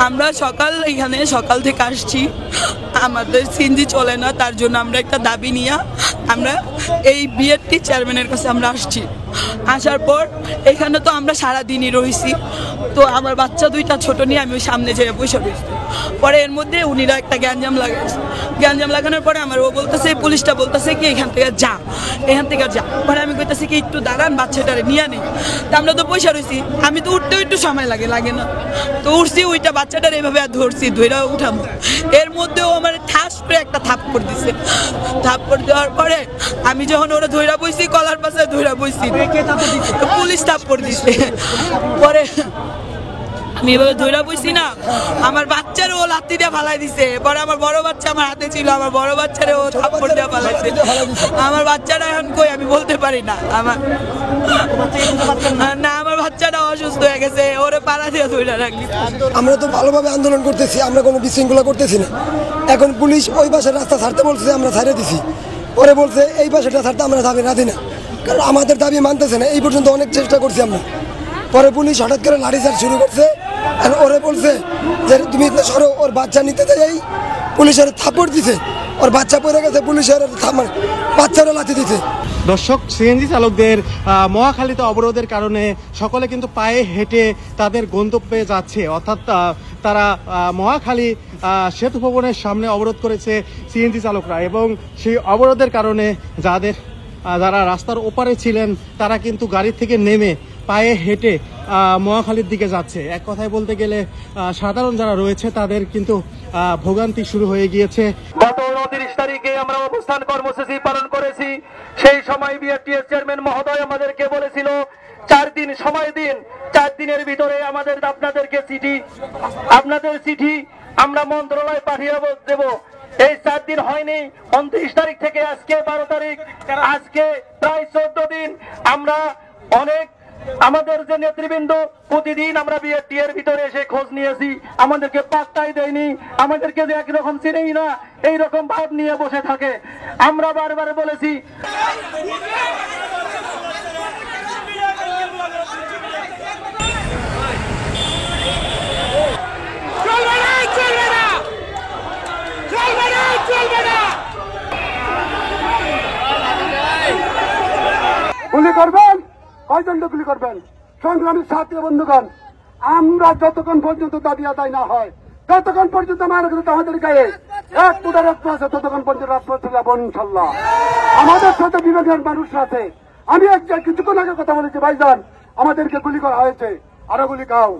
আমরা সকাল থেকে আসছি, আমাদের সিএনজি চলে না, তার জন্য আমরা একটা দাবি নিয়ে আমরা এই বিএডটি চেয়ারম্যানের কাছে আমরা আসছি। আসার পর এখানে তো আমরা সারাদিনই রয়েছি, তো আমার বাচ্চা দুইটা ছোট নিয়ে আমি ওই সামনে যেয়ে বসে রয়েছি। পরে এর মধ্যে উনিরা একটা গ্যাঞ্জাম লাগানোর পরে আমার ও বলতেছে, পুলিশটা বলতেছে কি এখান থেকে যা। পরে আমি কইতেছি কি একটু দাঁড়ান, বাচ্চাটারে নিয়ে নেই। তা আমরা তো পয়সা রয়েছি, আমি তো উঠতেও একটু সময় লাগে না, তো উঠছি, ওইটা বাচ্চাটার এইভাবে ধরছি, ধৈরা উঠাবো। এর মধ্যেও আমার ঠাস করে একটা থাপ্পড় দিছে। থাপ্পড় দেওয়ার পরে আমি যখন ওরা ধৈরা বইছি, কলার পাশে ধৈরা বইছি, পুলিশ থাপ্পড় দিছে। পরে আমি এভাবে ধৈরা বইছি না, আমার বাচ্চারও ও লাত্তি দিয়ে ফালাই দিছে। পরে আমার বড় বাচ্চা আমার হাতে ছিল, আমার বড় বাচ্চারে ও থাপ্পড় দিয়ে ফালাইছে। আমার বাচ্চাটা এখন কই আমি বলতে পারি না। আমার বাচ্চাটা অসুস্থ হয়ে গেছে, ওরে পাড়া দিয়ে ধৈরা রাখলি। আমরা তো ভালোভাবে আন্দোলন করতেছি, আমরা কোনো বিশৃঙ্খলা করতেছি না। এখন পুলিশ ওই পাশের রাস্তা ছাড়তে বলছে, আমরা ছাড়িয়ে দিছি। পরে বলছে এই পাশেটা ছাড়তে আমরা দাবি রাখি না, কারণ আমাদের দাবি মানতেছে না। এই পর্যন্ত অনেক চেষ্টা করছি আমরা। পরে পুলিশ হঠাৎ করে লাঠিচার্জ শুরু করছে, আর ওরে বলছে যে তুমি সরো, ওর বাচ্চা নিতে যাই। পুলিশের থাপ্পড় দিছে, ওর বাচ্চা পড়ে গেছে, পুলিশের বাচ্চারও লাঠি দিছে। দর্শক, সিএনজি চালকদের মহাখালীতে অবরোধের কারণে সকলে কিন্তু পায়ে হেঁটে তাদের গন্তব্যে যাচ্ছে, অর্থাৎ তারা মহাখালী সেতু ভবনের সামনে অবরোধ করেছে সিএনজি চালকরা, এবং সেই অবরোধের কারণে যারা রাস্তার ওপারে ছিলেন তারা কিন্তু গাড়ি থেকে নেমে পায়ে হেঁটে মহাখালীর দিকে যাচ্ছে। এক কথায় বলতে গেলে সাধারণ যারা রয়েছে তাদের কিন্তু ভোগান্তি শুরু হয়ে গিয়েছে। গত 29 তারিখে আমরা অবস্থান কর্মসূচি পালন করেছি। সেই সময় বিআরটিএস চেয়ারম্যান মহোদয় আমাদেরকে বলেছিল 4 দিন সময় দিন, 4 দিনের ভিতরে আপনাদের চিঠি আমরা মন্ত্রণালয়ে পাঠিয়ে দেব। এই 4 দিন হয়নি। 29 তারিখ থেকে আজকে 12 তারিখ, আজকে প্রায় 14 দিন। আমরা আমাদের যে নেতৃবৃন্দ প্রতিদিন আমরা বিআরটি এর ভিতরে এসে খোঁজ নিয়েছি, আমাদেরকে পাত্তাই দেয়নি, আমাদেরকে যে একরকম চিনেই না, এইরকম ভাব নিয়ে বসে থাকে। আমরা বারবার বলেছি গুলি করবেন, কয়জন গুলি করবেন? সংগ্রামী ছাত্র বন্ধুগণ, আমরা যতক্ষণ পর্যন্ত দাবি আদায় না হয়, ততক্ষণ পর্যন্ত আমাদের গায়ে 1 ফুটা রক্ত আছে, ততক্ষণ পর্যন্ত রাজপথে যাবো ইনশাল্লাহ। আমাদের সাথে বিভাগের মানুষ আছে। আমি কিছুক্ষণ আগে কথা বলেছি, ভাইজান আমাদেরকে গুলি করা হয়েছে, আরো গুলি খাও,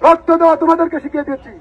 রক্ত দেওয়া তোমাদেরকে শিখিয়ে দিচ্ছি।